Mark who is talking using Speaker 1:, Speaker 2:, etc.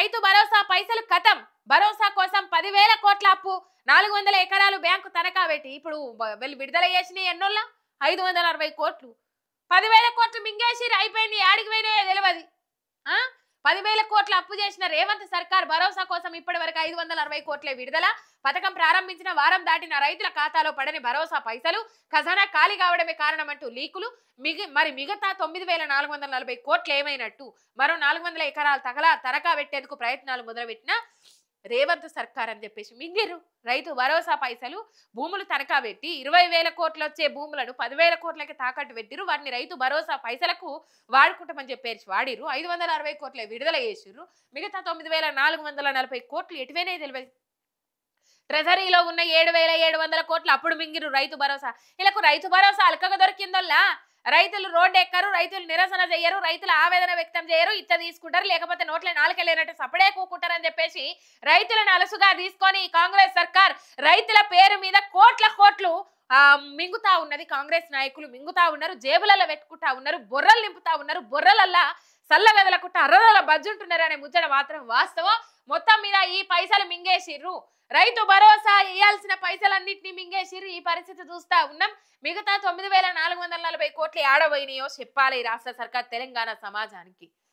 Speaker 1: రైతు భరోసా పైసలు కథం. భరోసా కోసం 10,000 కోట్ల అప్పు, 400 ఎకరాలు బ్యాంకు తనఖా పెట్టి ఇప్పుడు వీళ్ళు విడుదల చేసిన ఎన్నోళ్ళ 560 కోట్లు. 10,000 కోట్లు మింగేసిరు, అయిపోయింది. ఆడికి పోయినాయో తెలియదు. 10,000 కోట్ల అప్పు చేసిన రేవంత్ సర్కార్ భరోసా కోసం ఇప్పటి వరకు 560 కోట్లే విడుదల. పథకం ప్రారంభించిన వారం దాటిన రైతుల ఖాతాలో పడని భరోసా పైసలు, ఖజానా ఖాళీ కావడమే కారణమంటూ లీకులు. మిగతా 9,440 కోట్లు ఏమైనట్టు? మరో 400 ఎకరాలు తనఖా పెట్టేందుకు ప్రయత్నాలు మొదలుపెట్టిన రేవంత్ సర్కార్ అని చెప్పేసి మింగిరు రైతు భరోసా పైసలు. భూములు తనఖా పెట్టి 20,000 కోట్లు వచ్చే భూములను 10,000 కోట్లకి తాకట్టు పెట్టిరు. వాటిని రైతు భరోసా పైసలకు వాడుకుంటామని చెప్పేసి వాడిరు. 560 కోట్లే విడుదల చేసిర్రు. మిగతా 9,440 కోట్లు ఎటువైనా తెలియదు. ట్రెజరీలో ఉన్న 7,700 కోట్లు అప్పుడు మింగిరు రైతు భరోసా. వీళ్ళకు రైతు భరోసా అలకగా దొరికిందల్లా. రైతులు రోడ్డు ఎక్కరు, రైతులు నిరసన చేయరు, రైతుల ఆవేదన వ్యక్తం చేయరు, ఇచ్చ తీసుకుంటారు, లేకపోతే నోట్ల నాలుకెళ్ళినట్టు సపడే కూకుంటారని చెప్పేసి రైతులను అలసుగా తీసుకొని కాంగ్రెస్ సర్కార్ రైతుల పేరు మీద కోట్లు మింగుతా ఉన్నది. కాంగ్రెస్ నాయకులు మింగుతా ఉన్నారు, జేబులలో పెట్టుకుంటా ఉన్నారు, బొర్రలు నింపుతా ఉన్నారు. బొర్రలల్లా సల్ల వెదలకుంటా అర్రల బజ్జుంటున్నారు అనే ముచ్చట మాత్రం వాస్తవం. మొత్తం మీద ఈ పైసలు మింగేసిర్రు. రైతు భరోసా ఇయ్యాల్సిన పైసలన్నింటినీ మింగేసిర్రు. ఈ పరిస్థితి చూస్తా ఉన్నాం. మిగతా 9,440 కోట్లు ఆడబోయినాయో చెప్పాలి రాష్ట్ర సర్కార్ తెలంగాణ సమాజానికి.